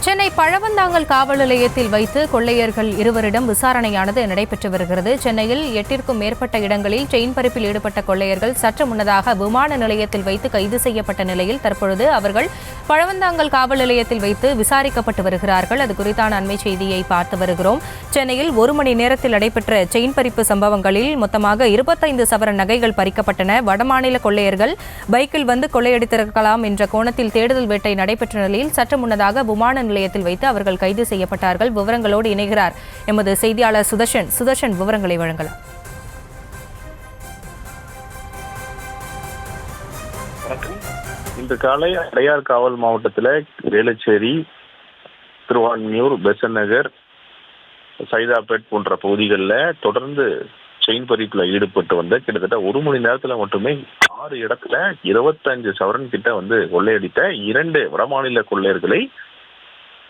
சென்னை பழவந்தாங்கல் காவல் நிலையத்தில் வைத்து கொள்ளையர்கள் இருவரிடம் விசாரணையானது நடைபெற்று வருகிறது. சென்னையில் 8க்கும் மேற்பட்ட இடங்களில் செயின் பறிப்பில் ஈடுபட்ட கொள்ளையர்கள் சற்று முன்னதாக விமான நிலையத்தில் வைத்து கைது செய்யப்பட்ட நிலையில் தற்பொழுது அவர்கள் பழவந்தாங்கல் காவல் நிலையத்தில் வைத்து விசாரிக்கப்பட்டு வருகிறார்கள். அது குறித்தான அண்மை செய்தியை பார்த்து வருகிறோம். சென்னையில் 1 மணி நேரத்தில் நடைபெற்ற செயின் பறிப்பு சம்பவங்களில் மொத்தமாக 25 சவரன் நகைகள் பறிக்கப்பட்டன. வடமாநில கொள்ளையர்கள் பைக்கில் வந்து கொள்ளையடித்திருக்கலாம் என்ற கோணத்தில் தேடுதல் வேட்டை நடைபெற்ற நிலையில் சற்று முன்னதாக விமான நிலையத்தில் வைத்து அவர்கள் கைது செய்யப்பட்டார்கள். விவரங்களோடு இணைகிறார் எமது செய்தியாளர் சுதர்ஷன். விவரங்களை வழங்கலாம். இன்று காலை அடையார் காவல் மாவட்டத்தில் வேளச்சேரி, திருவான்மியூர், பெசன்ட் நகர், சைதாப்பேட் போன்ற பகுதிகளில் தொடர்ந்து செயின் பறிப்புல ஈடுபட்டு வந்த கிட்டத்தட்ட 1 மணி நேரத்துல மட்டுமே 6 இடத்துல 25 சவரன் கிட்ட வந்து கொள்ளையடித்த 2 வடமாநில கொள்ளையர்களை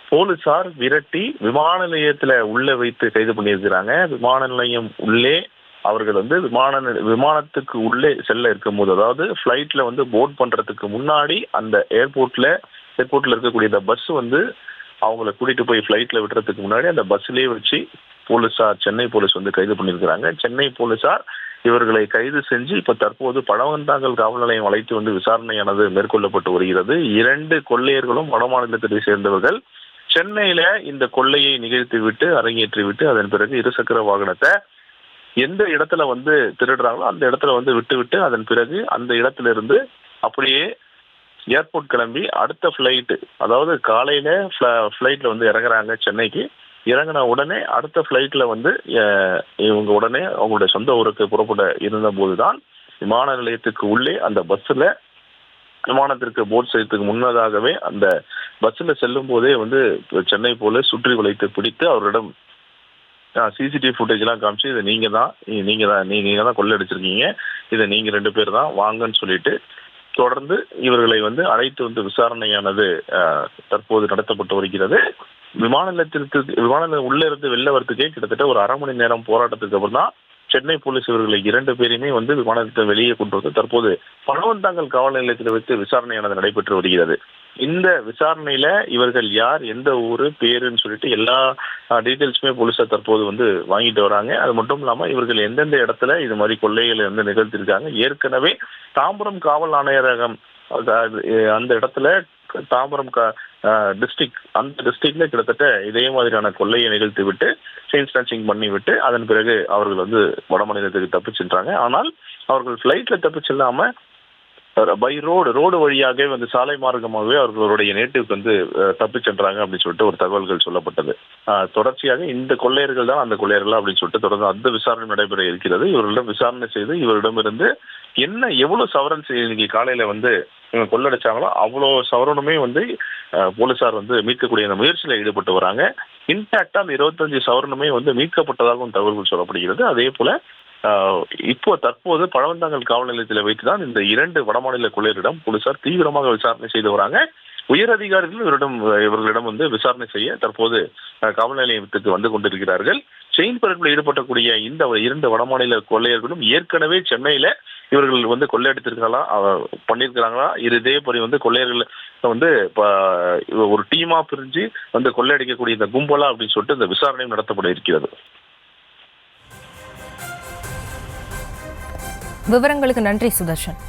போலீசார் விரட்டி விமான நிலையத்துல உள்ள வைத்து கைது பண்ணியிருக்கிறாங்க. விமான நிலையம் உள்ளே அவர்கள் வந்து விமானத்துக்கு உள்ளே செல்ல இருக்கும் போது, அதாவது பிளைட்ல வந்து போர்ட் பண்றதுக்கு முன்னாடி அந்த ஏர்போர்ட்ல இருக்கக்கூடிய இந்த பஸ் வந்து அவங்கள கூட்டிட்டு போய் பிளைட்ல விடுறதுக்கு முன்னாடி அந்த பஸ்லயே வச்சு போலீசார், சென்னை போலீஸ் வந்து கைது பண்ணியிருக்கிறாங்க. சென்னை போலீசார் இவர்களை கைது செஞ்சு இப்ப தற்போது பழவந்தாங்கல் காவல் நிலையம் அழைத்து வந்து விசாரணையானது மேற்கொள்ளப்பட்டு வருகிறது. 2 கொள்ளையர்களும் வடமாநிலத்தை சேர்ந்தவர்கள். சென்னையில இந்த கொள்ளையை நிகழ்த்தி விட்டு அரங்கேற்றி விட்டு அதன் பிறகு இருசக்கர வாகனத்தை எந்த இடத்துல வந்து திருடுறாங்களோ அந்த இடத்துல வந்து விட்டு அதன் பிறகு அந்த இடத்துல இருந்து அப்படியே ஏர்போர்ட் கிளம்பி அடுத்த ஃபிளைட், அதாவது காலையில ஃபிளைட்ல வந்து இறங்குறாங்க. சென்னைக்கு இறங்கின உடனே அடுத்த ஃபிளைட்ல வந்து இவங்க உடனே அவங்களுடைய சொந்த ஊருக்கு புறப்பட இருந்த போதுதான் விமான நிலையத்துக்கு உள்ளே அந்த பஸ்ல விமானத்திற்கு போர்ட் செய்யறதுக்கு முன்னதாகவே அந்த பஸ்ல செல்லும் போதே வந்து சென்னை போலீஸ் சுற்றி வளைத்து பிடித்து அவரிடம் சிசிடிவி ஃபுட்டேஜ் எல்லாம் காமிச்சு இதை நீங்க தான் கொள்ளையடிச்சிருக்கீங்க, இதை நீங்க 2 பேர் தான் வாங்கன்னு சொல்லிட்டு தொடர்ந்து இவர்களை வந்து அழைத்து வந்து விசாரணையானது தற்போது நடத்தப்பட்டு வருகிறது. விமான நிலையம் உள்ள இருந்து வெளில வரத்துக்கே கிட்டத்தட்ட ஒரு 1/2 மணி நேரம் போராட்டத்துக்கு அப்புறம் தான் சென்னை போலீஸ் இவர்களை 2 பேரையுமே வந்து விமானத்தை வெளியே கொண்டு வந்து தற்போது பழவந்தாங்கல் காவல் நிலையத்தில் வைத்து விசாரணையானது நடைபெற்று வருகிறது. இந்த விசாரணையில இவர்கள் யார், எந்த ஊரு, பேருன்னு சொல்லிட்டு எல்லா டீட்டெயில்ஸுமே போலீஸார் தற்போது வந்து வாங்கிட்டு வராங்க. அது மட்டும் இல்லாம இவர்கள் எந்தெந்த இடத்துல இது மாதிரி கொள்ளைகளை வந்து நிகழ்த்திருக்காங்க, ஏற்கனவே தாம்பரம் காவல் ஆணையரகம் அந்த இடத்துல தாம்பரம் டிஸ்ட்ரிக்ட், அந்த டிஸ்ட்ரிக்ட்ல கிட்டத்தட்ட இதே மாதிரியான கொள்ளையை நிகழ்த்தி விட்டு செயின் ஸ்நாச்சிங் பண்ணி விட்டு அதன் பிறகு அவர்கள் வந்து வடமாநிலத்துக்கு தப்பிச்சென்றாங்க. ஆனால் அவர்கள் பிளைட்ல தப்பிச்செல்லாம பை ரோடு வழியாகவே வந்து சாலை மார்க்கமாகவே அவர்களுடைய நேட்டிவ்க்கு வந்து தப்பிச்சென்றாங்க அப்படின்னு சொல்லிட்டு ஒரு தகவல்கள் சொல்லப்பட்டது. தொடர்ச்சியாக இந்த கொள்ளையர்கள் தான் அந்த கொள்ளையர்கள் அப்படின்னு சொல்லிட்டு தொடர்ந்து அந்த விசாரணை நடைபெற இருக்கிறது. இவர்களிடம் விசாரணை செய்து இவரிடமிருந்து எவ்வளவு சவரன் இன்னைக்கு காலையில வந்து இவங்க கொள்ளடிச்சாங்களோ அவ்வளோ சவரனுமே வந்து போலீசார் வந்து மீட்கக்கூடிய அந்த முயற்சியில ஈடுபட்டு வராங்க. இன்டாக்டா அந்த 25 சவரனுமே வந்து மீட்கப்பட்டதாகவும் தகவல்கள் சொல்லப்படுகிறது. அதே போல இப்போ தற்போது பழவந்தாங்கல் காவல் நிலையத்தில் வைத்துதான் இந்த 2 வடமாநில கொள்ளையரிடம் போலீசார் தீவிரமாக விசாரணை செய்து வராங்க. உயர் அதிகாரிகள் இவர்களிடம் வந்து விசாரணை செய்ய தற்போது காவல் நிலையத்துக்கு வந்து கொண்டிருக்கிறார்கள். செயின் பறிப்பில் ஈடுபட்டக்கூடிய இந்த 2 வடமாநில கொள்ளையர்களும் ஏற்கனவே சென்னையில இவர்கள் வந்து கொள்ளையடித்திருக்காங்களா, பண்ணியிருக்கிறாங்களா, இதே போல வந்து கொள்ளையர்கள் வந்து ஒரு டீமா பிரிஞ்சு வந்து கொள்ளையடிக்கக்கூடிய இந்த கும்பலா அப்படின்னு சொல்லிட்டு இந்த விசாரணையும் நடத்தப்பட இருக்கிறது. விவரங்களுக்கு நன்றி சுதர்ஷன்.